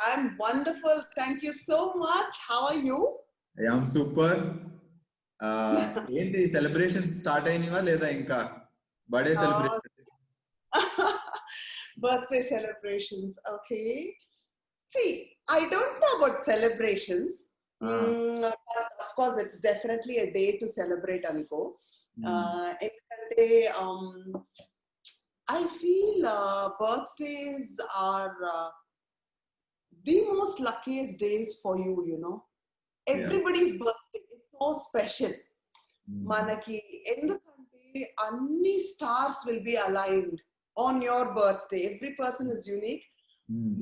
I'm wonderful. Thank you so much. How are you? I am super. ఏంటి celebrations start అయినవా లేదా ఇంకా birthday Uh, celebrations? birthday celebrations. Okay. See, I don't know about celebrations. But of course, it's definitely a day to celebrate, Aniko. ఎందుకంటే, I feel birthdays are the most luckiest days for you, you know. Everybody's birthday is so special. Manaki, endukante anni stars will be aligned on your birthday. Every person is unique.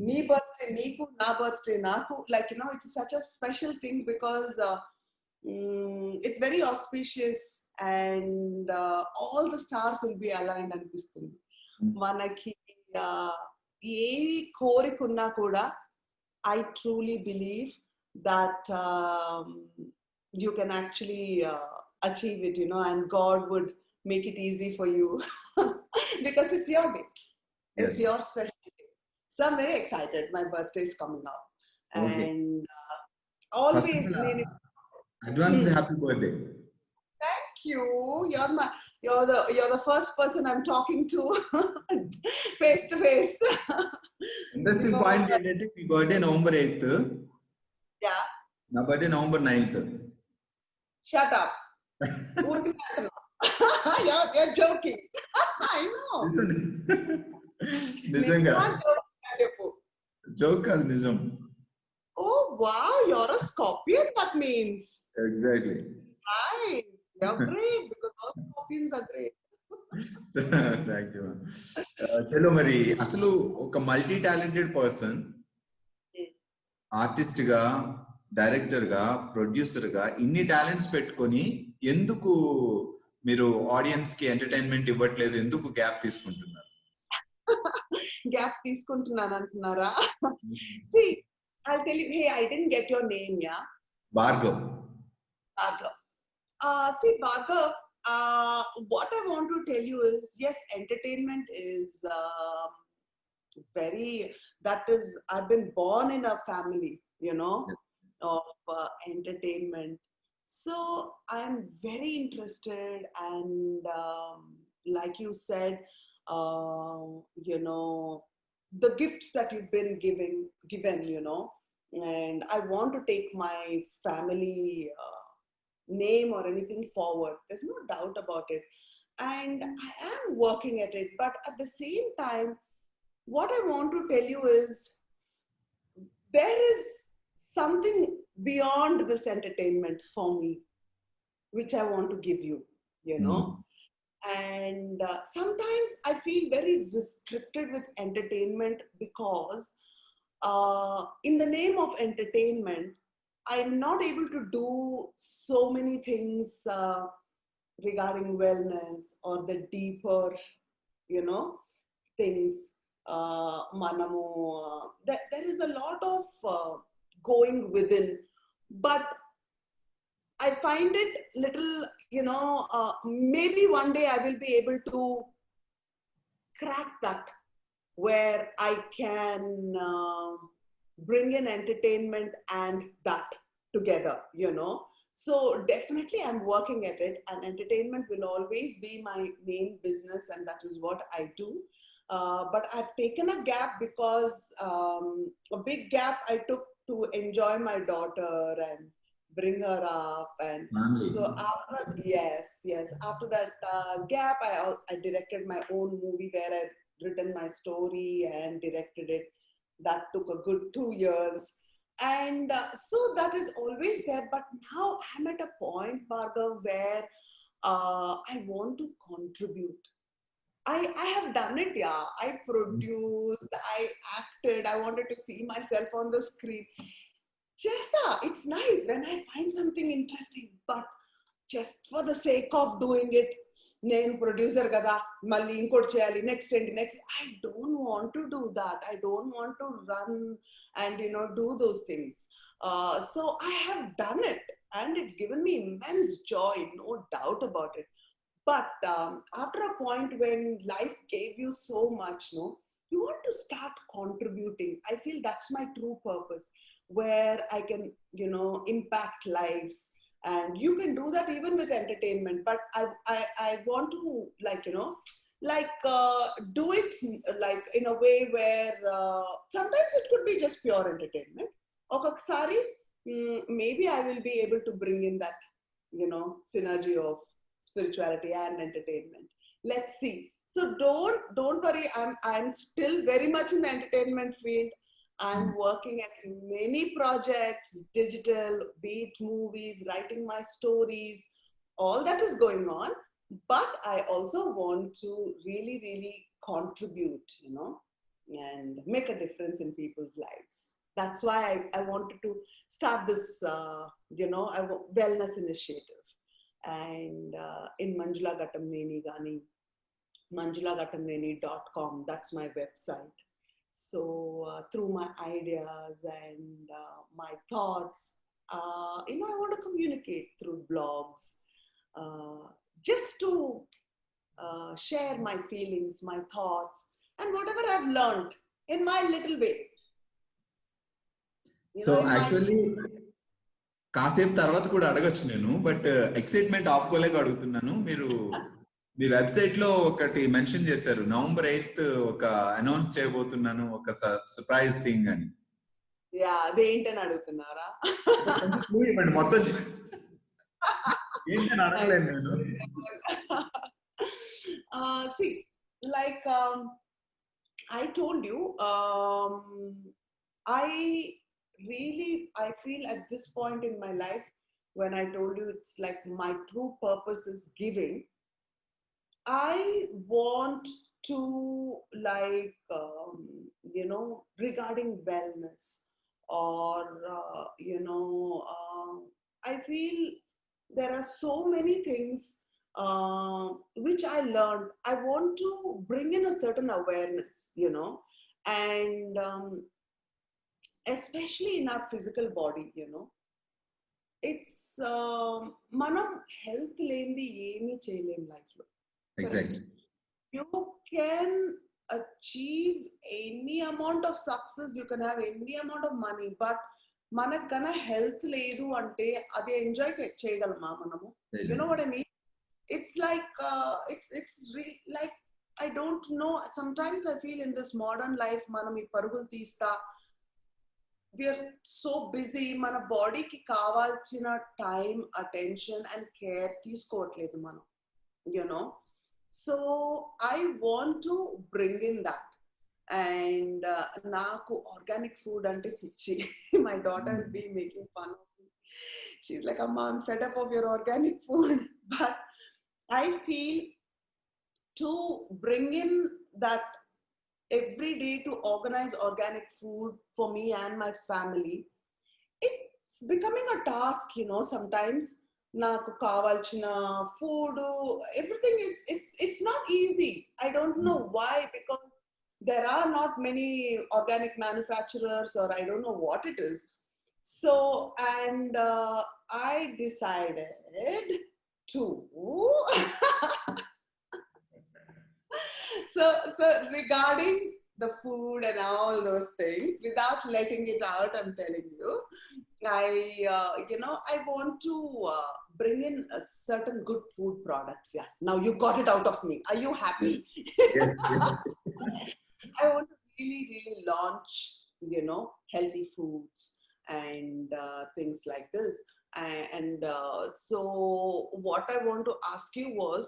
Nee birthday neeku, na birthday naku. Like, you know, it's such a special thing because it's very auspicious and all the stars will be aligned అనిపిస్తుంది. మనకి ఏవి కోరికున్నా కూడా I truly believe that you can actually achieve it, you know, and God would make it easy for you because it's your day. It's your special day. So I'm very excited. My birthday is coming up. And always... Advance happy birthday. Thank you. You're the first person I'm talking to face to face. Interesting point ఏంటంటే మీ birthday November 8th. Yeah. నా birthday November 9th. Shut up. You're joking. I know. నిజంగా. Joke కాదు నిజం. Oh wow, you're a Scorpion, that means. Exactly. Nice. You're great because all Scorpions are great. Thank you. చలో మరి అసలు ఒక multi talented person, artist గా, director గా, producer గా ఇన్ని టాలెంట్స్ పెట్టుకొని ఎందుకు మీరు ఆడియన్స్ కి ఎంటర్టైన్మెంట్ ఇవ్వట్లేదు? ఎందుకు గ్యాప్ తీసుకుంటున్నారు? గ్యాప్ తీసుకుంటున్నాను అంటున్నారా? See, I'll tell you. Hey, I didn't get your name, yeah? Bhargav. See, Bhargav, what I want to tell you is, yes, entertainment is I've been born in a family, you know, of entertainment. So I'm very interested and like you said, you know, the gifts that you've been given, you know, and I want to take my family name or anything forward. There's no doubt about it. And I am working at it. But at the same time, what I want to tell you is there is something beyond this entertainment for me, which I want to give you, you know. And sometimes I feel very restricted with entertainment because in the name of entertainment, I'm not able to do so many things regarding wellness or the deeper, you know, things. There is a lot of going within, but I find it little, you know, maybe one day I will be able to crack that where I can bring in entertainment and that together, you know. So definitely I'm working at it, and entertainment will always be my main business, and that is what I do. But I've taken a gap because a big gap I took to enjoy my daughter and bring her up, and so after after that gap, I directed my own movie where I written my story and directed it. That took a good 2 years, and so that is always there. But now I'm at a point, Bhargav, where I want to contribute. I have done it, yeah. I produced, I acted, I wanted to see myself on the screen. It's nice when I find something interesting, but just for the sake of doing it, నేను producer కదా, మళ్ళీ ఇంకోటి చేయాలి, next I don't want to do that. I don't want to run and, you know, do those things. So I have done it, and it's given me immense joy, no doubt about it. But after a point when life gave you so much, no, you want to start contributing. I feel that's my true purpose, where I can, impact lives. And you can do that even with entertainment. But I want to, do it like in a way where sometimes it could be just pure entertainment. Okaksari, maybe I will be able to bring in that, synergy of spirituality and entertainment. Let's see. So don't worry. I'm still very much in the entertainment field. I'm working at many projects, digital, be it movies, writing my stories, all that is going on. But I also want to really, really contribute, and make a difference in people's lives. That's why I wanted to start this, wellness initiative. And in Manjula Gattamneni Gani, manjulagatamneni.com, that's my website. So through my ideas and my thoughts, I want to communicate through blogs, just to share my feelings, my thoughts, and whatever I've learned in my little way. So actually, కాసేపు తర్వాత కూడా అడగచ్చు నేను, but excitement ఆపుకోలేక అడుగుతున్నాను. మీరు మీ website లో ఒకటి మెన్షన్ చేశారు, November 8th ఒక అనౌన్స్ చేయబోతున్నాను, ఒక సర్ప్రైజ్ థింగ్ అని. అదేంటని అడుగుతున్నారా? ఇవ్వండి మొత్తం. ఏంటని అడగలేను నేను. See, like I told you, I feel at this point in my life, when I told you it's like my true purpose is giving, I want to, like, regarding wellness, or, I feel there are so many things which I learned. I want to bring in a certain awareness, and especially in our physical body, it's manam health lendi emi cheyalem life lo. Exactly. You can achieve any amount of success, you can have any amount of money, but మనకు గన health లేదు అంటే అది enjoy చేయగలమా మనము? You know what I mean? It's like like I don't know, sometimes I feel in this modern life మనం ఈ పరుగులు తీస్తా, we are so busy, మన బాడీకి కావాల్సిన టైం, అటెన్షన్ అండ్ కేర్ తీసుకోవట్లేదు మనం, so I want to bring in that. And నాకు organic food ante pichi. My daughter will be making fun of me. She's like, Amma, I'm fed up of your organic food. But I feel to bring in that every day, to organize organic food for me and my family, it's becoming a task, sometimes. Naku kavalchina food, everything it's not easy. I don't know why, because there are not many organic manufacturers, or I don't know what it is. So, and I decided to so regarding the food and all those things, without letting it out, I'm telling you, I want to bring in a certain good food products. Yeah, now you got it out of me. Are you happy? Yes. I want to really launch, healthy foods and things like this. And so what I want to ask you was,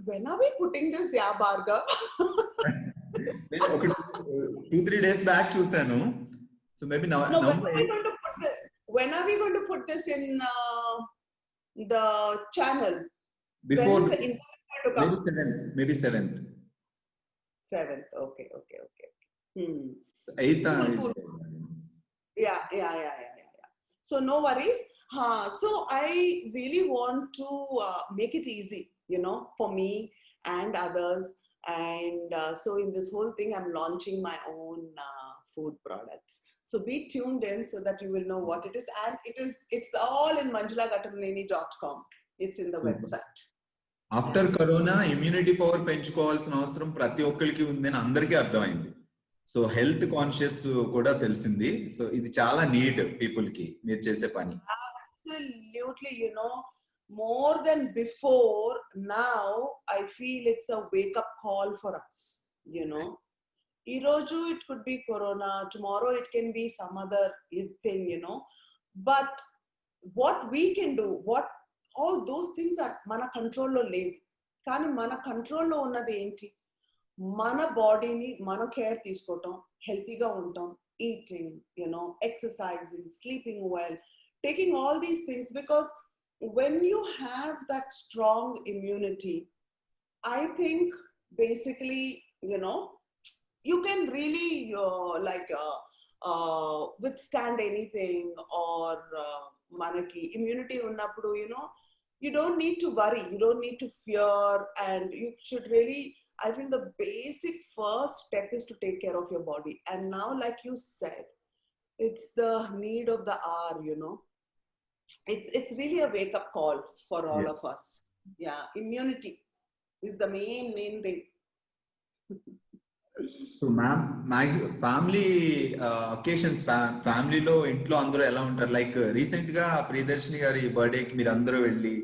when are we putting this, Bhargav? 2-3 days back chusanu. So maybe now. No, when are we going to put this? When are we going to put this in the channel? Before, when is the internet going to come? maybe 7th. 7th. Okay. 8th. Yeah. So no worries. So I really want to make it easy, for me and others. And so in this whole thing, I'm launching my own food products. So be tuned in so that you will know what it is. And it's all in manjulagatamneni.com. It's in the website. After corona immunity power పెంచుకోవాల్సిన అవసరం ప్రతి ఒక్కరికి ఉందని అందరికీ అర్థమైంది. So health conscious కూడా తెలిసింది. So ఇది చాలా నీడ్ పీపుల్ కి మీరు చేసే పని. Absolutely, more than before, now I feel it's a wake up call for us. Iroju it could be corona, tomorrow it can be some other thing, but what we can do, what all those things are mana control lo levu. Kani mana control lo unnadi enti? Mana body ni mana care teeskotam, healthy ga untam, eating, exercising, sleeping well, taking all these things, because when you have that strong immunity, I think basically, you can really withstand anything, or manaki immunity unnappudu, you don't need to worry, you don't need to fear, and you should really, I feel the basic first step is to take care of your body. And now, like you said, it's the need of the hour, it's really a wake up call for all of us. Yeah, immunity is the main thing. So ma'am, family occasions, ఫ్యామిలీలో ఇంట్లో అందరూ ఎలా ఉంటారు? Like recent గా ప్రియదర్శిని గారి బర్త్డేకి మీరు అందరూ వెళ్ళి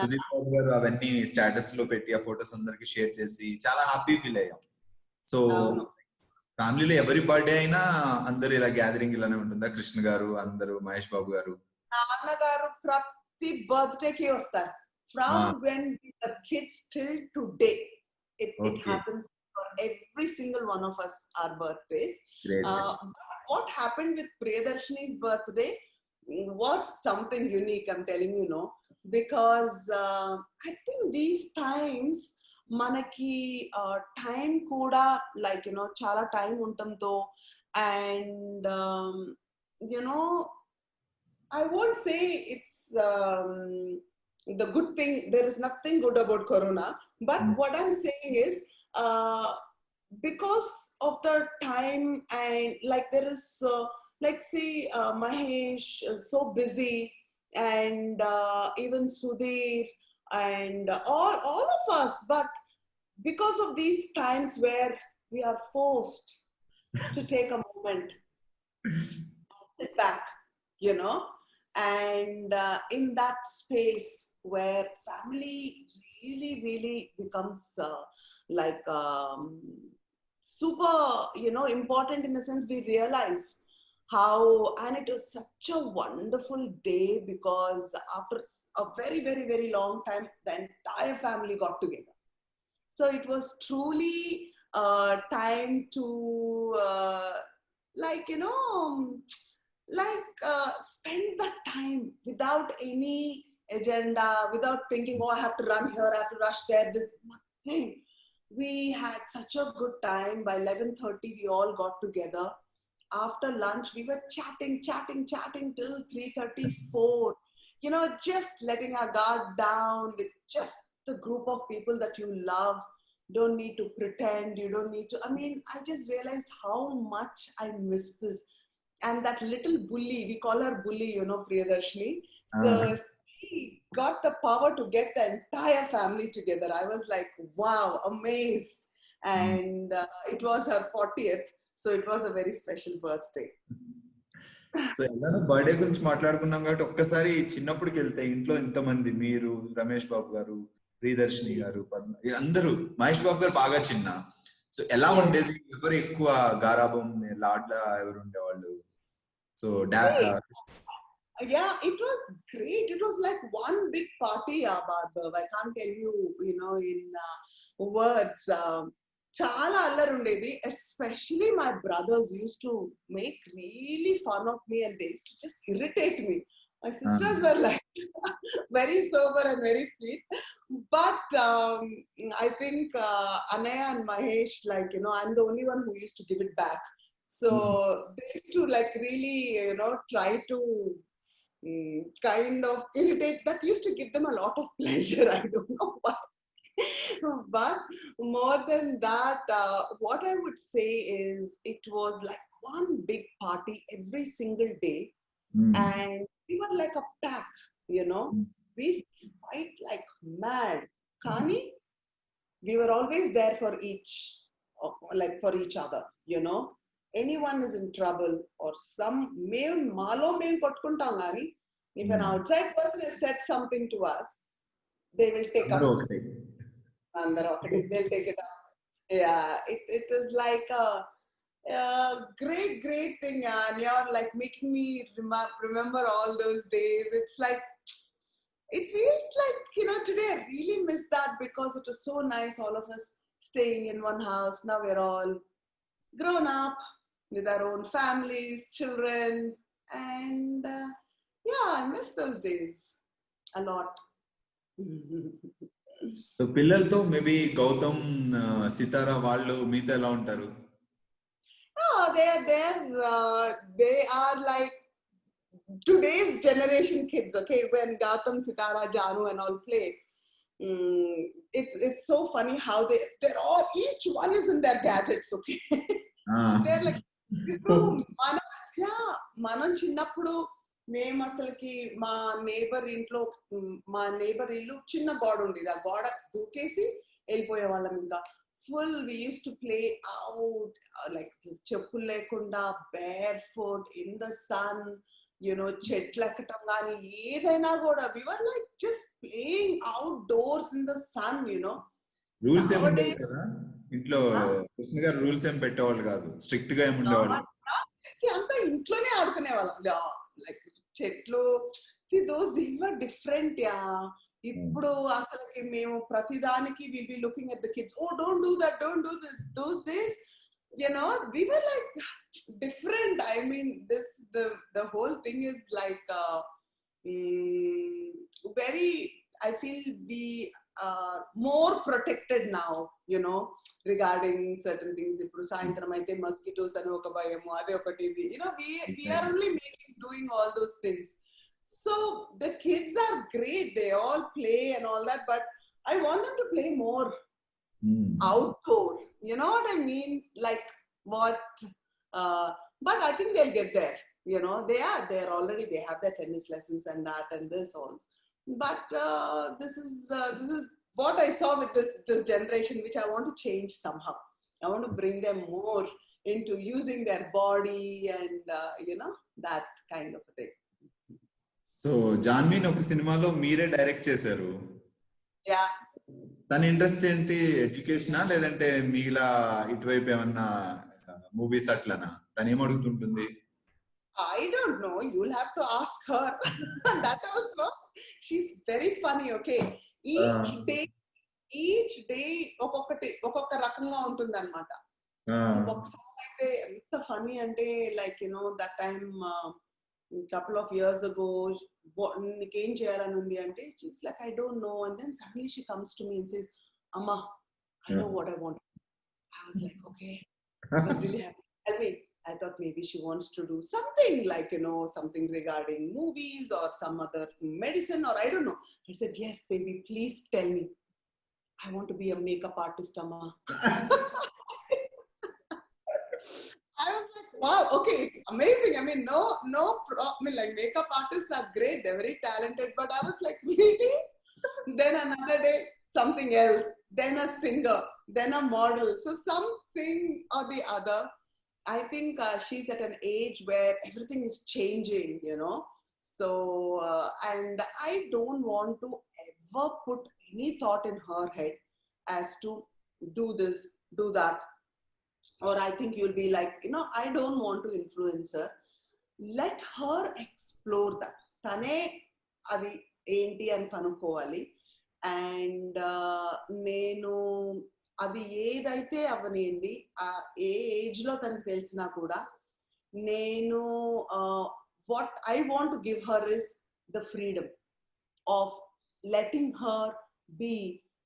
సుధీర్ బాబు గారు అవన్నీ స్టేటస్ లో పెట్టి ఆ ఫొటోస్ అందరికి షేర్ చేసి చాలా హ్యాపీ ఫీల్ అయ్యాం. సో ఫ్యామిలీలో ఎవరి బర్త్డే అయినా అందరు ఇలా గ్యాదరింగ్ ఇలానే ఉంటుందా? కృష్ణ గారు, అందరూ, మహేష్ బాబు గారు, నాన్నగారు ప్రతి బర్త్డే కి వస్తారు. From when the kids till today it happens for every single one of us, our birthdays. What happened with Priyadarshini's birthday was something unique, I'm telling you, because I think these times manaki time kuda, like chala time untamto, and I won't say it's the good thing. There is nothing good about corona, but what I'm saying is because of the time, and like there is like see Mahesh so busy, and even Sudhir, and all of us, but because of these times where we are forced to take a moment, sit back, and in that space where family really becomes like super important, in the sense we realize how, and it was such a wonderful day, because after a very long time the entire family got together. So it was truly time to spend that time without any agenda, without thinking, oh, I have to run here, I have to rush there, this nothing. We had such a good time. By 11:30 we all got together. After lunch we were chatting till 3:34, just letting our guard down with just the group of people that you love. Don't need to pretend, you don't need to, I just realized how much I miss this. And that little bully, we call her bully, Priyadarshini. So she got the power to get the entire family together. I was like, wow, amazed. And it was her 40th, so it was a very special birthday. So ఎలా birthday గురించి మాట్లాడుకున్నాం కాబట్టి ఒక్కసారి చిన్నప్పటికి వెళ్తే ఇంట్లో ఎంతమంది, మీరు, రమేష్ బాబు గారు, ప్రియదర్శిని గారు, అందరూ, మహేష్ బాబు గారు బాగా చిన్న. సో ఎలా ఉండేది? ఎవరు ఎక్కువ గారాబం, లాడ్లా ఎవరు ఉండేవాళ్ళు? So yeah, it was great. It was like one big party, Bhargav. I can't tell you, in words. Chala allar undedi. Especially my brothers used to make really fun of me, and they used to just irritate me. My sisters were like very sober and very sweet. But I think Anaya and Mahesh, I'm the only one who used to give it back. So they used to really, try to kind of irritate. That used to give them a lot of pleasure. I don't know why. But more than that, what I would say is it was like one big party every single day. And we were like a pack, we fight like mad. Kani, we were always there for like for each other, you know. Anyone is in trouble or some malo main kottukuntam gaani, if an outside person has said something to us, they will take up. They'll take it up. Yeah, it is like a great thing, and you're like making me remember all those days. It's like, it feels like, you know, today I really miss that because it was so nice, all of us staying in one house. Now we're all grown up with our own families, children, and yeah, I miss those days a lot. So పిల్లలతో maybe Gautam సితారా వాళ్ళు మీతో ఎలా ఉంటారు? They are like today's generation kids, okay? When Gautam, Sitara, Janu and all play, it's so funny how they're all, each one is in their gadgets, okay? They're like, మనం చిన్నప్పుడు మేము అసలుకి మా నేబర్ ఇల్లు చిన్న గోడ ఉండేది, ఆ గోడ దూకేసి వెళ్ళిపోయే వాళ్ళం. ఇంకా full we use to play out like చెప్పులు లేకుండా, bare foot in the sun, you know, చెట్లు ఎక్కటం కానీ ఏదైనా కూడా, we were like just playing outdoors in the sun, you know. Rules ఏమి ఉండేవి కదా ఇంట్లో? కృష్ణ గారు రూల్స్ ఏం పెట్టేవాళ్ళు కాదు, స్ట్రిక్ట్ గా ఏమి ఉండేవాళ్ళు? అంతా ఇంట్లోనే ఆడుకునే వాళ్ళం, లైక్ చెట్లు. See, those days were different, yeah. ఇప్పుడు అసలుకి మేము ప్రతిదానికి we'll be looking at the kids, oh don't do that, don't do this. Those days, you know, we were like different. I mean, the whole thing is like very, I feel we are more protected now, you know, regarding certain things. Ippudu sayantram aithe mosquitoes ani oka bhayamu, ade okati idi, you know, we are only doing all those things. So the kids are great, they all play and all that, but I want them to play more outdoor, you know what I mean, like what but I think they'll get there, you know. They're already, they have their tennis lessons and that and this also, but this is what I saw with this generation, which I want to change somehow. I want to bring them more into using their body and you know, that kind of a thing. So జాన్వీని ఒక సినిమాలో మీరే direct చేశారు. Yeah, తన interest ఏంటి? ఎడ్యుకేషనా లేదంటే మీలా ఇటువైపు ఏమన్నా మూవీస్ అట్లనా? తను ఏం అడుగుతుంటుంది? I don't know, you'll have to ask her. That also, she's very funny, okay? Each day ఒక్కొక్క రకంగా ఉంటుంది అనమాట. ఒకసారి అయితే ఎంత ఫనీ అంటే, like, you know, that time couple of years ago, నీకేం చేయాలని ఉంది అంటే, she's like, I don't know, and then suddenly she comes to me and says, Amma, I know what I want. I was like, okay. I was really happy. Tell me. I thought maybe she wants to do something like, you know, something regarding movies or some other medicine, or I don't know. I said, yes, baby, please tell me. I want to be a makeup artist, Amma. I was like, wow, okay, it's amazing. I mean, I mean, like, makeup artists are great, they're very talented, but I was like, really? Then another day, something else, then a singer, then a model. So something or the other. I think she's at an age where everything is changing, you know. So, and I don't want to ever put any thought in her head as to do this, do that. Or I think you'll be like, you know, I don't want to influence her. Let her explore that. Tane adi enti ani kanukovali. And nenu అది ఏదైతే అవనేయండి, ఏ age లో తనకు తెలిసినా కూడా, నేను what I want to give her is the freedom of letting her be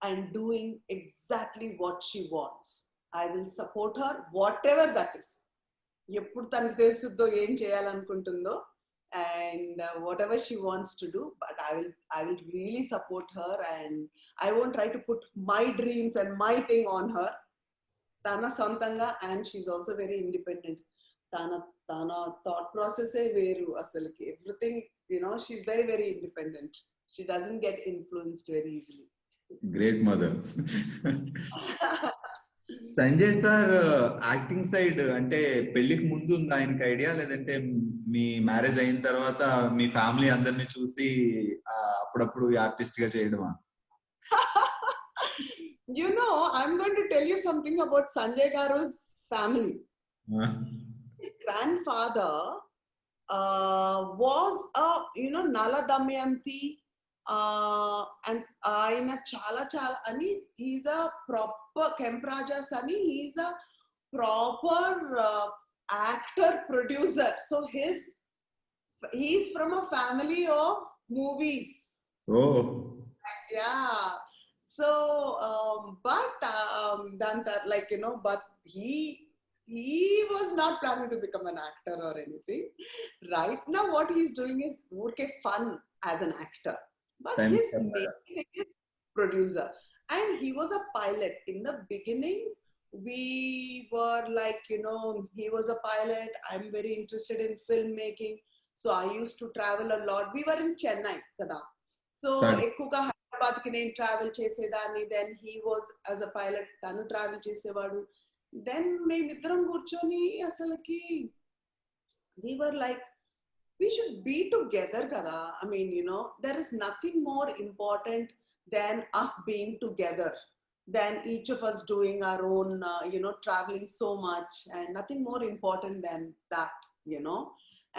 and doing exactly what she wants. I will support her whatever that is. ఎప్పుడు తనకు తెలుసుద్దో ఏం చేయాలనుకుంటుందో, and whatever she wants to do, but I will really support her, and I won't try to put my dreams and my thing on her. Tana sontanga, and she's also very independent. Tana thought process e veru asalki, everything, you know, she's very independent. She doesn't get influenced very easily. Great mother. Sanjay sir acting side అంటే పెళ్లికి ముందు ఉందా ఆయనకి idea, లేదంటే మీ marriage అయిన తర్వాత మీ family అందరిని చూసి అప్పుడప్పుడు ఆర్టిస్ట్ గా చేయడమా? You know, I'm going to tell you something about Sanjay Garu's family. His grandfather was a, Nala Damayanti, and Aina Chala Chala Ani, he's a proper Kemprajas Ani, he's a proper actor producer. So he's from a family of movies. Oh. Yeah. So, but but he was not planning to become an actor or anything. Right now, what he's doing is work fun as an actor. But his main thing is producer. And he was a pilot. In the beginning, we were like, he was a pilot. I'm very interested in filmmaking. So I used to travel a lot. We were in Chennai, kada. So, Ekkuga Hyderabad ki nenu travel chesedani. Then he was as a pilot, tanu travel chesevadu. Then మేమిద్దరం కూర్చొని అసలుకి we were like, we should be together kada. I mean, there is nothing more important than us being together, than each of us doing our own, traveling so much, and nothing more important than that,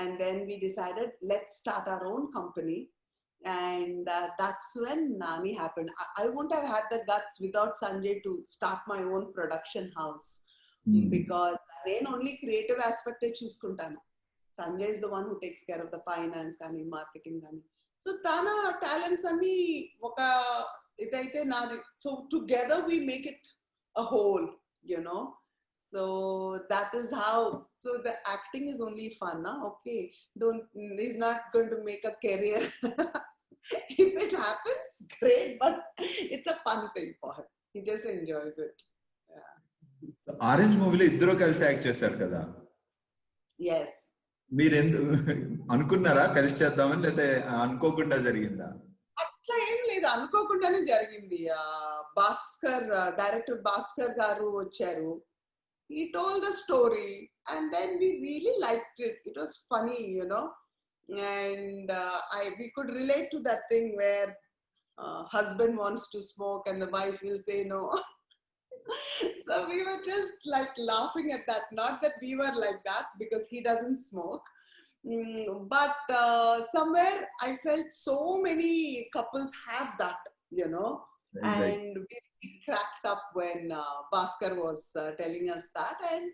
And then we decided, let's start our own company. And that's when Nani happened. I wouldn't have had the guts without Sanjay to start my own production house, because నేను only creative aspect చూసుకుంటాను. Sanjay is the one who takes care of the finance కానీ marketing కానీ. So తన talents అన్ని ఒక ఇదైతే నాది. So together we make it a whole, So that is how. So the acting is only fun, na? Okay. He's not going to make a career. If it happens, great, but it's a fun thing for him. He just enjoys it. Yeah. Orange మూవీలో ఇద్దరు కలిసి act చేశారు కదా? Yes. మీరు అనుకున్నారా కలిసి చేద్దామని, లేదా అనుకోకుండా జరిగిందా? అట్లా ఏం లేదు, అనుకోకుండానే జరిగింది. భాస్కర్, డైరెక్టర్ భాస్కర్ గారు వచ్చారు. He told the story, and then we really liked it. It was funny, and we could relate to that thing where husband wants to smoke and the wife will say no. So we were just like laughing at that. Not that we were like that, because he doesn't smoke, but somewhere I felt so many couples have that, and we cracked up when Bhaskar was telling us that, and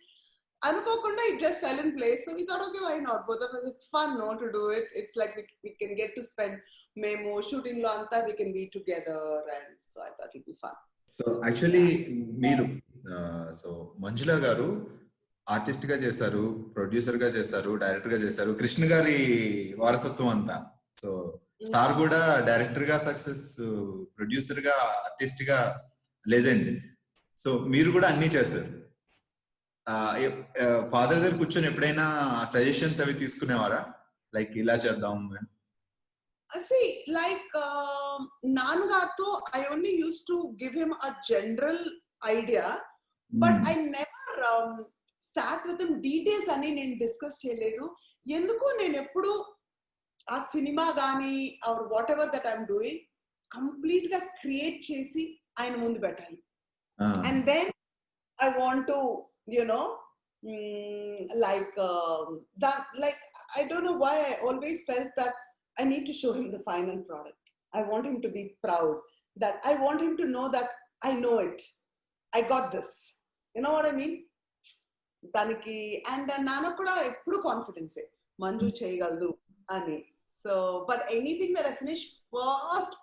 anukokunda it just fell in place. So we thought, okay, why not? Both of us, it's fun, to do it. It's like we can get to spend memo shooting lo anta, we can be together, and so I thought it'd be fun. So actually మీరు so మంజుల గారు artist గా చేశారు, producer గా చేశారు, director గా చేశారు, కృష్ణ గారి వారసత్వం అంతా. సో సార్ కూడా డైరెక్టర్ గా సక్సెస్, ప్రొడ్యూసర్ గా, ఆర్టిస్ట్ గా లెజెండ్. సో మీరు కూడా అన్ని చేశారు. ఫాదర్ దగ్గర కూర్చొని ఎప్పుడైనా సజెషన్స్ అవి తీసుకునేవారా, లైక్ ఇలా చేద్దాం? See, like Nanugato, I only used to give him a general idea, but I never sat with him details అని నేను డిస్కస్ చేయలేదు. ఎందుకు నేను ఎప్పుడు ఆ సినిమా కానీ or whatever that I'm doing complete గా క్రియేట్ చేసి ఆయన ముందు పెట్టాలి. And then I want to like I don't know why I always felt that I need to show him the final product. I want him to be proud, that I want him to know that I know it. I got this. You know what I mean? Daniki, and Nana kuda eppudu confidence Manju cheyagaladu ani. So, but anything that I finish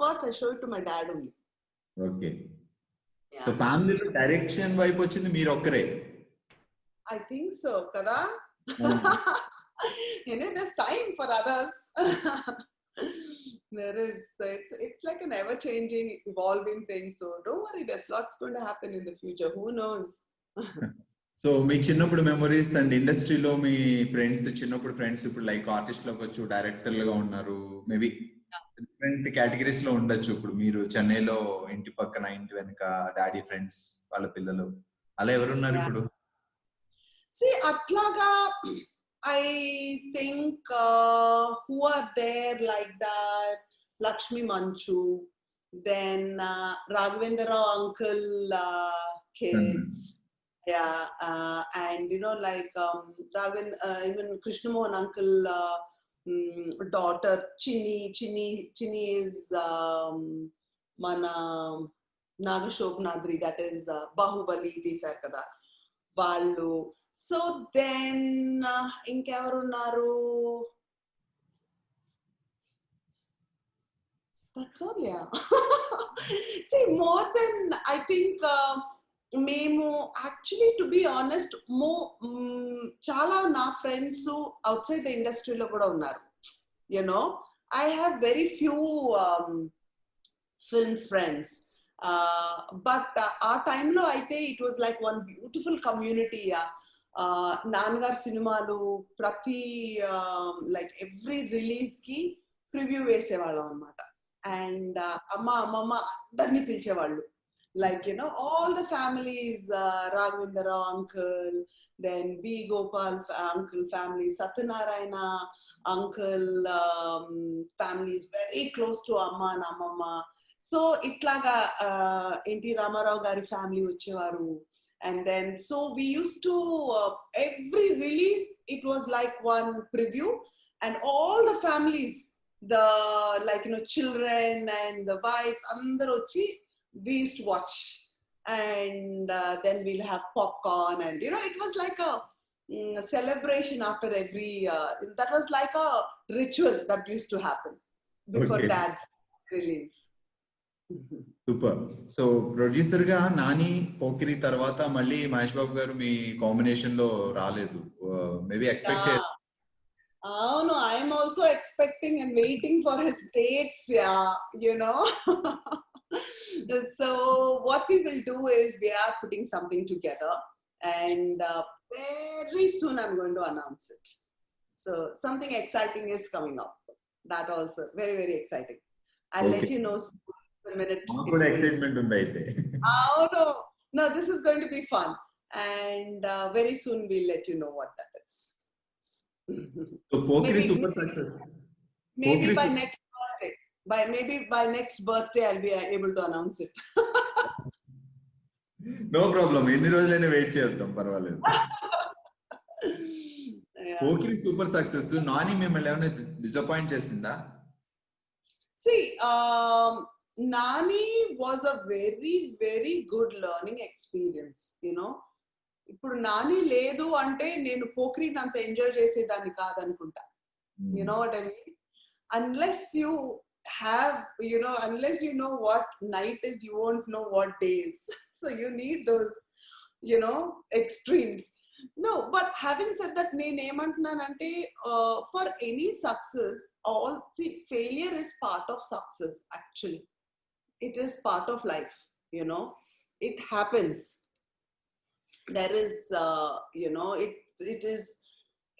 first I show it to my dad only. Okay. Yeah. So family lo direction వైపు వచ్చింది మీరు ఒక్కరే? I think so, kada. There's time for others. There is. It's like an ever-changing, evolving thing. So don't worry. There's lots going to happen in the future. Who knows? So మీ చిన్నప్పుడు memories and ఇండస్ట్రీలో మీ friends, చిన్నప్పుడు friends ఇప్పుడు like artist లోకి వచ్చు, డైరెక్టర్లుగా ఉన్నారు, maybe different categories లో ఉండొచ్చు. ఇప్పుడు మీరు చెన్నైలో ఇంటి పక్కన ఇంటి వెనక డాడీ ఫ్రెండ్స్ వాళ్ళ పిల్లలు అలా ఎవరున్నారు ఇప్పుడు? See, అట్లాగా I think who are there like that, Lakshmi Manchu, then Raghavendra Rao uncle kids, yeah, and like even Krishna Mohan uncle daughter Chini is mana Nagashobnadri, that is Bahubali తీశారు కదా వాళ్ళు. So then ఇంకెవరున్నారు? That's all, yeah. See, more than I think మేము actually, to be honest, చాలా నా friends outside the industry లో కూడా ఉన్నారు. I have very few film friends. But ఆ టైంలో అయితే it was like one beautiful community. నాన్నగారు సినిమాలు ప్రతి like every రిలీజ్ కి ప్రివ్యూ వేసేవాళ్ళం అనమాట. అండ్ అమ్మమ్మ అందరినీ పిలిచేవాళ్ళు, like all the families, Raghavendra Rao uncle, then B Gopal uncle family, Satyanarayana uncle family is very close to amma and ammamma. So itlaga N.T. Ramarao gari family vachevaru. And then so we used to every release it was like one preview, and all the families, the like children and the wives andaru vachi we used to watch. And then we'll have popcorn, and it was like a celebration after every that was like a ritual that used to happen before dad's release. Super. So producer గా నాని పోకిరి తర్వాత మళ్ళీ మహేష్ బాబు గారు మీ combination లో రాలేదు. Maybe expect చేయాలి. అవును, I'm also expecting and waiting for his dates. So what we will do is we are putting something together, and very soon I'm going to announce it. So something exciting is coming up. That also very, very exciting. I'll let you know soon. Good excitement undi aithe. No, this is going to be fun, and very soon we'll let you know what that is. So Pokiri super success. Maybe by next birthday. By next birthday I'll be able to announce it. No problem. ఎన్ని రోజులైనా wait చేద్దాం, పర్వాలేదు. Pokiri super success. Nani మిమ్మల్ని ఏమైనా disappoint చేసిందా? See, Nani was a very, very good learning experience. ఇప్పుడు నాని లేదు అంటే నేను పోకిరిని అంత ఎంజాయ్ చేసేదాన్ని కాదనుకుంటా. You know what I mean? Unless you know what night is, you won't know what day is. So you need those extremes. No, but having said that, నేను ఏమంటున్నానంటే for any success, failure is part of success. Actually, it is part of life. It happens. There is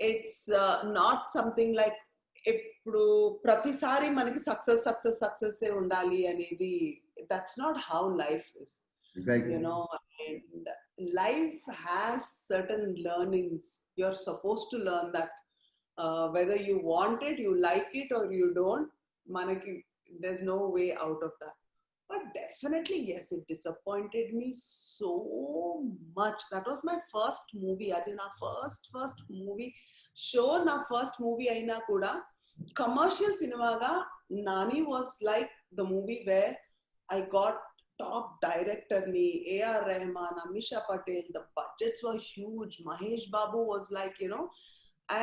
it's not something like ఇప్పుడు ప్రతిసారి మనకి success ఏ ఉండాలి అనేది. that's not how life is. Exactly. And life has certain learnings. You're supposed to learn that whether you want it, you like it, or you don't. There's no way out of that. But definitely, yes, it disappointed me so much. That was my first movie. I think our first movie. Sure, our first movie aina kuda commercial cinema ga Nani was like the movie where I got top director ni A.R. Rahman, Amisha Patel. The budgets were huge. Mahesh Babu was like,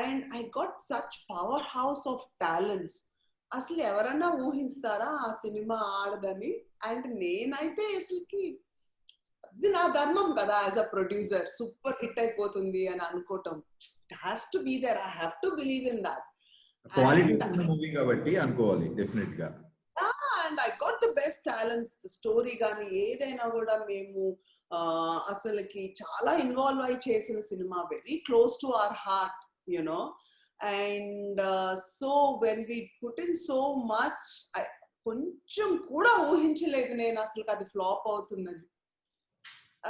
and I got such powerhouse of talents. అసలు ఎవరన్నా ఊహిస్తారా ఆ cinema ఆడదని? And నేనైతే అసలుకి అది నా ధర్మం కదా as a producer, super hit అయిపోతుంది అని అనుకోవటం. It has to be there. I have to believe in that. Qualities ఉన్న మూవీ కాబట్టి అనుకోవాలి డెఫినెట్ గా. And I got the best talents. Story కానీ ఏదైనా కూడా మేము అసలుకి చాలా ఇన్వాల్వ్ అయి చేసిన సినిమా, very close to our heart. And so when we put in so much, కొంచెం కూడా ఊహించలేదు నేను అసలు అది ఫ్లాప్ అవుతుందని.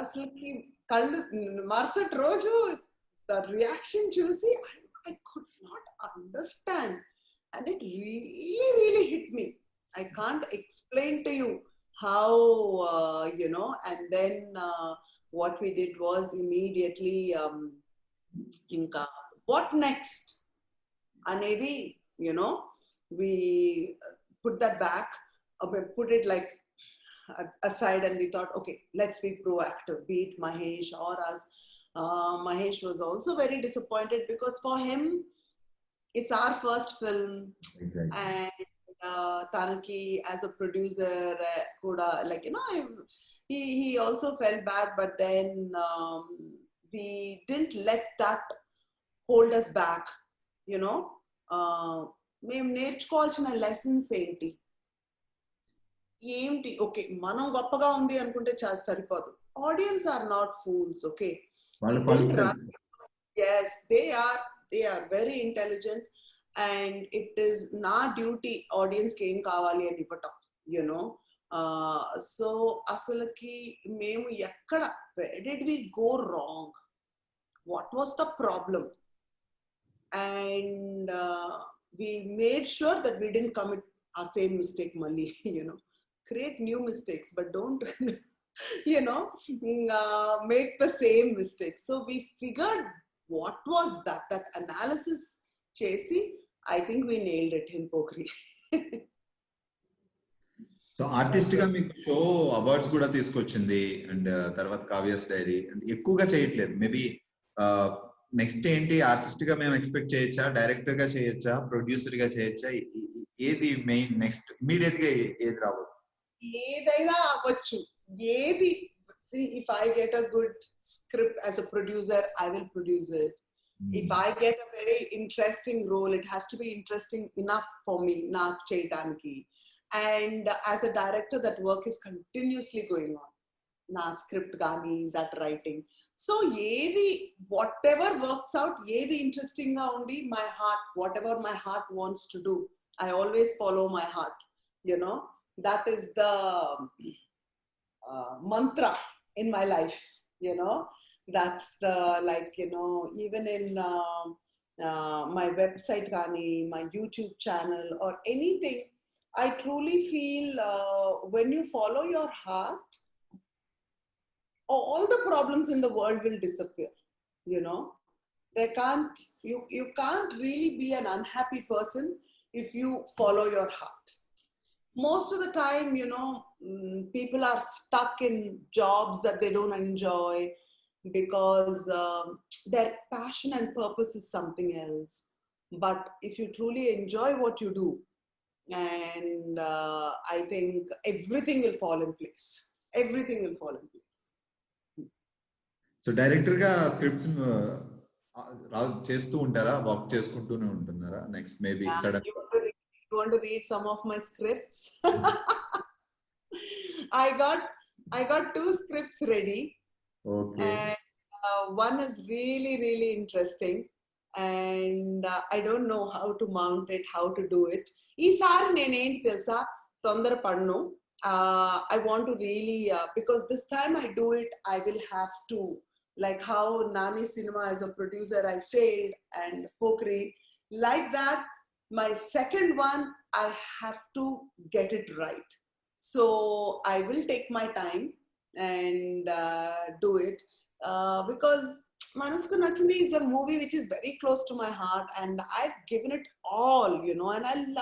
అసలుకి కళ్ళు మరుసటి రోజు రియాక్షన్ చూసి I could not understand, and it really hit me. I can't explain to you how, and then what we did was immediately inka what next anedi, we put that back, put it like aside, and we thought, okay, let's be proactive, be it Mahesh or us. Mahesh was also very disappointed because for him it's our first film. Exactly. And Tanaki as a producer kuda, like, he also felt bad, but then we didn't let that hold us back. మేము నేర్చుకోవాల్సిన lessons ఏంటి, okay మనం గొప్పగా ఉంది అనుకుంటే చాలా సరిపోదు. Audience are not fools, okay. Yes, they are very intelligent, and it is నా డ్యూటీ ఆడియన్స్ కి ఏం కావాలి అని ఇవ్వటం, సో అసలుకి మేము ఎక్కడ, where did we go wrong, what was the problem, and we made sure that we didn't commit our same mistake mali. Create new mistakes, but don't make the same mistakes. So we figured what was that analysis chesi, I think we nailed it in Pokhri. So artist గా మీకు show awards కూడా తీసుకొచ్చింది, and తర్వాత Kavya's dairy, and ఎక్కువగా చేయట్లేదు. Maybe next ఏంటి, artist గా మేము ఎక్స్పెక్ట్ చేయొచ్చా, డైరెక్టర్ గా చేయొచ్చా, ప్రొడ్యూసర్ గా చేయొచ్చా, ఏది మెయిన్ నెక్స్ట్ ఇమీడియట్ గా ఏది రావచ్చు? ఏదైనా అవ్వచ్చు, ఏది. See, if I get a good script as a producer, I will produce it. If I get a very interesting role, it has to be interesting enough for me నాకు చేయడానికి. And as a director, that work is continuously going on. నా script gaani, that writing. So ఏది, whatever works out, ఏది interesting గా ఉండి, my heart, whatever my heart wants to do, I always follow my heart. That is the mantra in my life. That's the, like, even in my website gaani, my YouTube channel or anything, I truly feel when you follow your heart, all the problems in the world will disappear. They can't, you can't really be an unhappy person if you follow your heart. Most of the time, people are stuck in jobs that they don't enjoy because their passion and purpose is something else. But if you truly enjoy what you do, and I think everything will fall in place. Everything will fall in place. So director గా scripts చేస్తూ ఉంటారా, work చేసుకుంటూనే ఉంటున్నారా? Next maybe sudden You want to read some of my scripts? I got 2 scripts ready. Okay. And one is really, really interesting, and I don't know how to mount it, how to do it. ఈసారి నేనేంటి తెలుసా, తొందర పడను. I want to really, because this time I do it, I will have to, like how Nani Cinema as a producer I failed, and Pokhri, like that. My second one, I have to get it right. So I will take my time and do it, because Manasku Nachindi is a movie which is very close to my heart, and I've given it all, and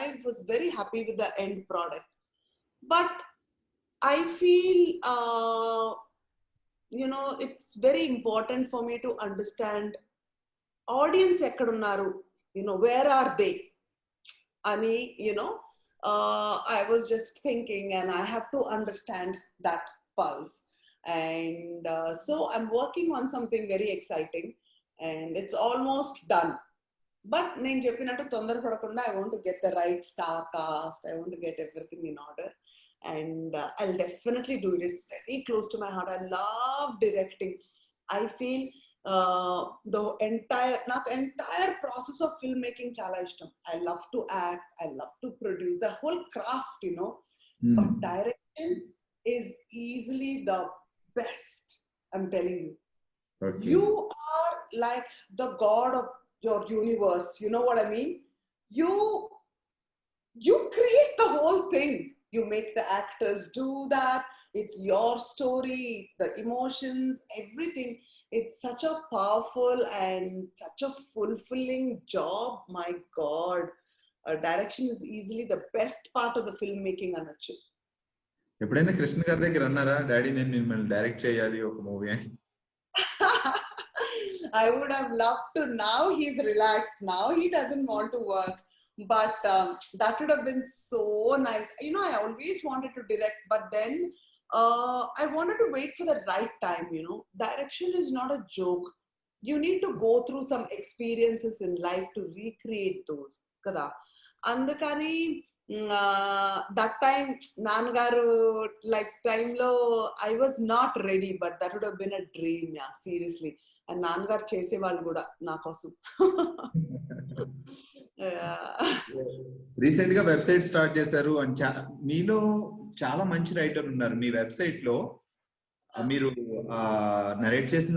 I was very happy with the end product. But I feel, it's very important for me to understand audience ekkadunnaru, where are they? Ani, I was just thinking, and I have to understand that pulse. And so I'm working on something very exciting, and it's almost done. But నేను చెప్పినట్టు తొందర పడకుండా, I want to get the right star cast, I want to get everything in order, and I'll definitely do it. It's very close to my heart. I love directing. I feel The entire process of filmmaking chala ishtam. I love to act, I love to produce the whole craft, you know. But direction is easily the best, I'm telling you. Okay. You are like the god of your universe, you know what I mean? You create the whole thing. You make the actors do that. It's your story, the emotions, everything. It's such a powerful and such a fulfilling job. My God, direction is easily the best part of the filmmaking, Anachu. ఎప్పుడైనా కృష్ణ గారి దగ్గర అన్నారా daddy నేను మిమ్మల్ని direct చేయాలి ఒక movie అని? I would have loved to. Now he's relaxed. Now he doesn't want to work. But that would have been so nice. You know, I always wanted to direct, but then I wanted to wait for the right time, you know. Direction is not a joke. You need to go through some experiences in life to recreate those. Kada. Andakani, that time, Nangaru, like time low, I was not ready, but that would have been a dream, yeah, seriously. And Nangar chese వాళ్ళు కూడా నా కోసం. Recent గా website start చేశారు and మీలో చాలా మంచి writer ఉన్నారు. మీ వెబ్సైట్ లో మీరు నరేట్ చేసిన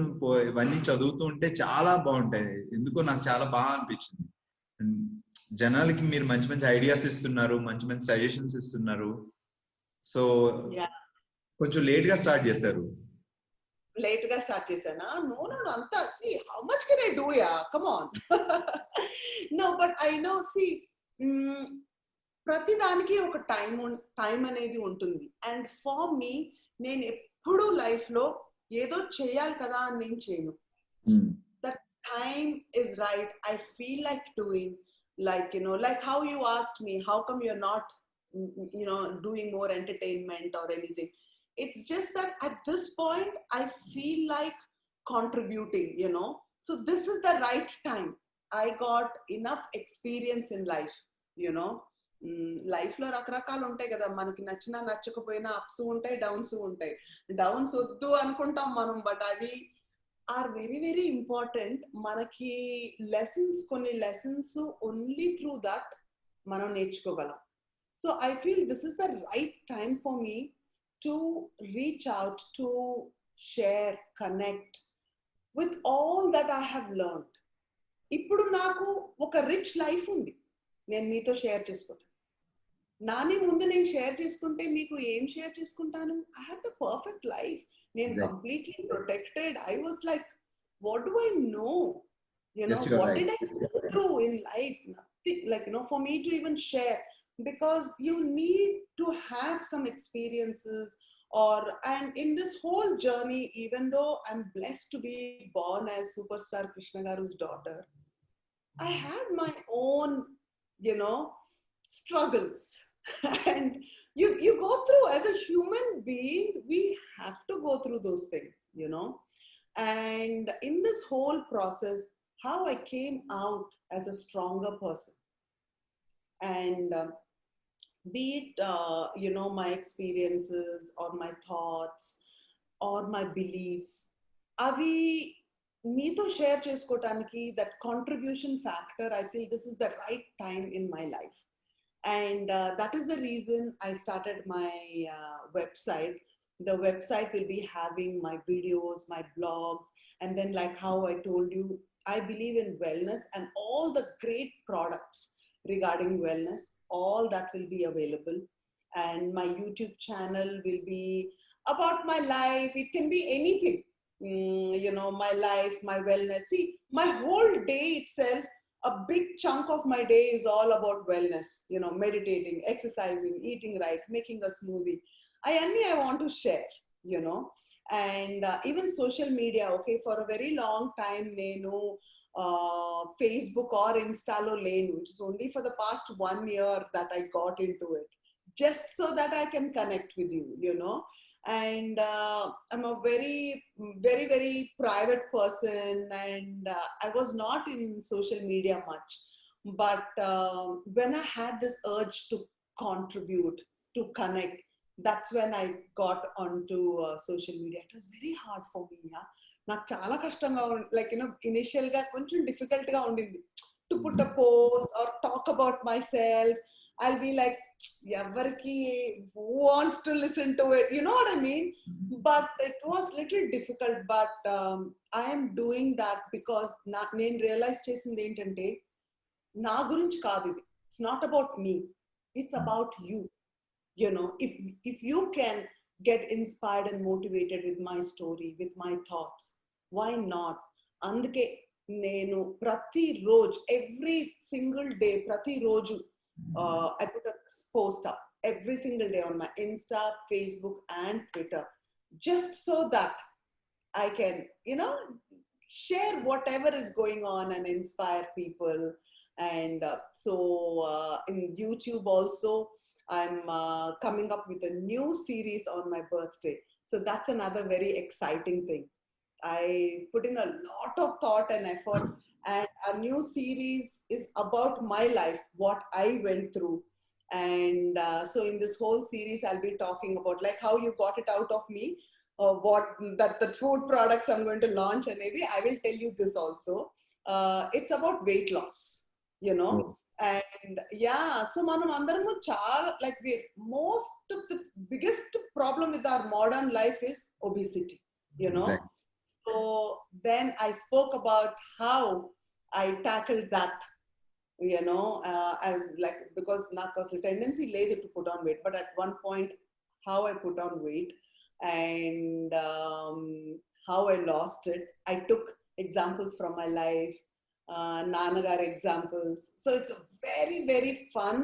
ఇవన్నీ చదువుతూ ఉంటే చాలా బాగుంటాయి. ఎందుకో నాకు చాలా బాగా అనిపించింది. జనాలకి మీరు మంచి మంచి ఐడియాస్ ఇస్తున్నారు, మంచి మంచి సజెషన్స్ ఇస్తున్నారు. సో కొంచెం లేట్ గా స్టార్ట్ చేశారు. లేట్ గా స్టార్ట్ చేశానా? నో అంతా see how much can I do, yeah, come on. No, but I know, see, ప్రతి దానికి ఒక టైం అనేది ఉంటుంది. అండ్ ఫర్ మీ, నేను ఎప్పుడు లైఫ్ లో ఏదో చేయాలి కదా అని నేను చేయను. That time is right. I feel like doing, like, you know, like how you asked me, how come you're not, you know, doing more entertainment or anything. It's just that at this point I feel like contributing, you know. So this is the right time. I got enough experience in life, you know. Life లో రకరకాలు ఉంటాయి కదా, మనకి నచ్చినా నచ్చకపోయినా apps ఉంటాయి, downs ఉంటాయి. Downs వద్దు అనుకుంటాం మనం, బట్ అవి ఆర్ వెరీ వెరీ ఇంపార్టెంట్. మనకి లెసన్స్, కొన్ని లెసన్స్ ఓన్లీ త్రూ దట్ మనం నేర్చుకోగలం. So I feel this is the right time for me to reach out, to share, connect with all that I have learned. ఇప్పుడు నాకు ఒక rich life ఉంది, నేను మీతో షేర్ చేసుకుంటాను. నాని ముందు నేను షేర్ చేసుకుంటే మీకు ఏం షేర్ చేసుకుంటాను? I had the perfect life. నేను completely protected. I was like, what do I know? You know, what did I go through in life? Nothing. Like, you know, for me to even share, because you need to have some experiences. And in this whole journey, even though I'm blessed to be born as superstar Krishna Garu's daughter, I had my own, you know, struggles. And you go through, as a human being, we have to go through those things, you know. And in this whole process, how I came out as a stronger person. And be it, you know, my experiences or my thoughts or my beliefs, avi meeto share cheskotaniki, that contribution factor, I feel this is the right time in my life. And that is the reason I started my website. The website will be having my videos, my blogs, and then, like how I told you, I believe in wellness and all the great products regarding wellness, all that will be available. And my YouTube channel will be about my life. It can be anything, you know, my life, my wellness. See, my whole day itself, a big chunk of my day is all about wellness, you know, meditating, exercising, eating right, making a smoothie. I want to share, you know. And even social media, okay, for a very long time, nenu Facebook or Insta lo lenu. It is only for the past 1 year that I got into it, just so that I can connect with you, you know. And I'm a very, very, very private person, and I was not in social media much. But when I had this urge to contribute, to connect, that's when I got onto social media. It was very hard for me, yeah, నాకు చాలా కష్టంగా like initial గా కొంచెం difficult గా ఉండింది to put a post or talk about my self. I'll be like, ఎవరికి who wants to listen to it, you know what I mean? But it was little difficult, but I am doing that because నేను realise చేసింది ఏంటంటే నా గురించి కాదు ఇది. It's not about me, it's about you. If you can get inspired and motivated with my story, with my thoughts, why not? అందుకే నేను ప్రతిరోజు every single day, ప్రతిరోజు I put a post up every single day on my Insta, Facebook and Twitter, just so that I can, share whatever is going on and inspire people. And in YouTube also, I'm coming up with a new series on my birthday. So that's another very exciting thing. I put in a lot of thought and effort, and a new series is about my life, what I went through. And so in this whole series, I'll be talking about like how you got it out of me, what the food products I'm going to launch, and I will tell you this also. It's about weight loss, and yeah, so manam andaramu chaala like most of the biggest problem with our modern life is obesity, Exactly. So then I spoke about how I tackled that, as like, because నాకు అసలు tendency లేదు to put on weight, but at one point how I put on weight and how I lost it. I took examples from my life, Nanagar examples. So it's very, very fun.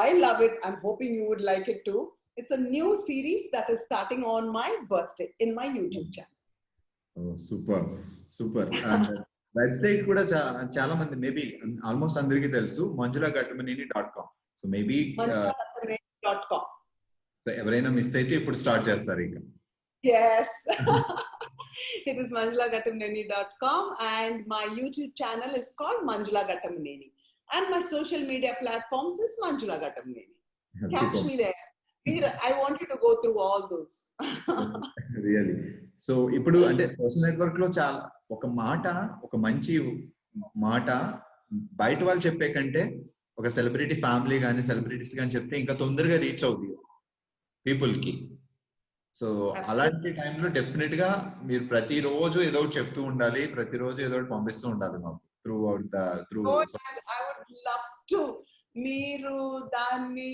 I love it. I'm hoping you would like it too. It's a new series that is starting on my birthday in my YouTube channel. Oh, super. And website కూడా చాలా మంది maybe almost అందరికీ తెలుసు, manjulagattamneni.com. So maybe manjulagattamneni.com. ఎవరైనా miss అయితే ఇప్పుడు start చేస్తారు ఇక. Yes. It is manjulagattamneni.com, and my YouTube channel is called Manjula Gattamneni, and my social media platforms is Manjula Gattamneni. Catch me there. I want you to go through all those. Really. So ఇప్పుడు అంటే social network లో చాలా ఒక మంచి మాట బయట వాళ్ళు చెప్పే కంటే ఒక సెలబ్రిటీ ఫ్యామిలీ కానీ సెలబ్రిటీస్ కానీ చెప్తే ఇంకా తొందరగా రీచ్ అవుతుంది పీపుల్ కి. సో అలాంటి టైంలో డెఫినెట్ గా మీరు ప్రతిరోజు ఏదో ఒకటి చెప్తూ ఉండాలి, ప్రతిరోజు ఏదో ఒకటి పంపిస్తూ ఉండాలి మాకు through. I would love to. మీరు దాన్ని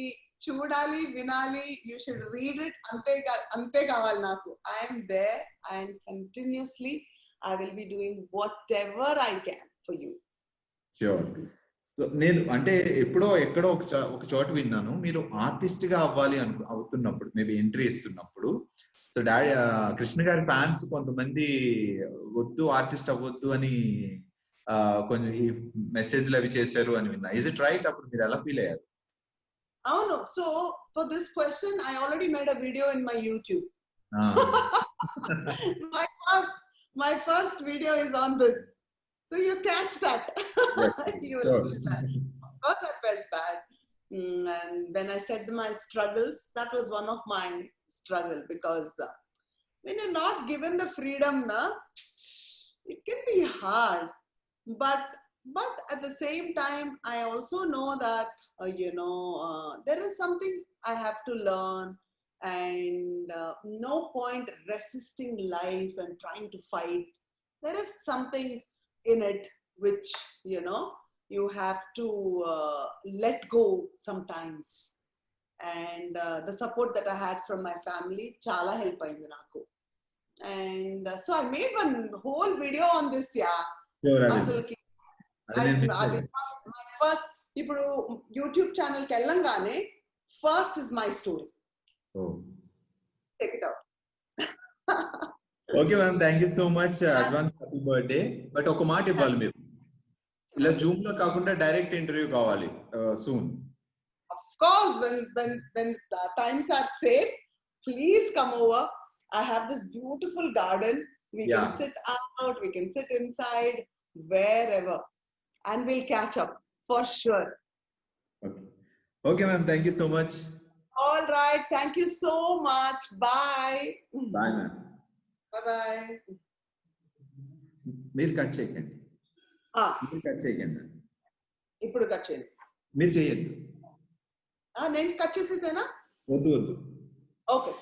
చూడాలి, వినాలి, you should read it. అంతే కావాలి నాకు. I am there and continuously I will be doing whatever I can for you. Sure. So నేను అంటే ఎక్కడో ఒక చోట విన్నాను, మీరు ఆర్టిస్ట్ గా అవ్వాలి అవుతున్నప్పుడు, మేబీ ఎంట్రీ ఇస్తున్నప్పుడు, సో డాడీ కృష్ణ గారి ఫ్యాన్స్ కొంతమంది వద్దు ఆర్టిస్ట్ అవ్వద్దు అని కొంచెం ఈ మెసేజ్లు అవి చేశారు అని విన్నా. Is it right? అప్పుడు మీరు ఎలా ఫీల్ అయ్యారు? అవును. So for this question, I already made a video in my YouTube. my first video is on this. So you catch that. You will understand. Of course I felt bad. And when I said my struggles, that was one of my struggle, because when you're not given the freedom, it can be hard. But at the same time, I also know that, there is something I have to learn, and no point resisting life and trying to fight. There is something in it which, you have to let go sometimes. And the support that I had from my family, chala help ayindi naku. And so I made one whole video on this, asalki అది my first, ఇప్పుడు YouTube channel కి వెళ్ళంగానే first is my story. Take it out. Okay ma'am, thank you so much. Advance happy birthday. But ఒక మాట ఇవ్వాలి, మీరు ఇలా Zoom లో కాకుండా డైరెక్ట్ ఇంటర్వ్యూ కావాలి soon. Of course, when times are safe, please come over. I have this beautiful garden. We can sit out, we can sit inside, wherever, and we'll catch up for sure. Okay ma'am, thank you so much. All right, thank you so much. Bye. Bye ma'am. Bye bye. మీరు cut చేయకండి. మీరు cut చేయకండి. ఇప్పుడు cut చేయండి. మీరు చేయొద్దు. నేను cut చేసేసేనా? వద్దు వద్దు. ఓకే.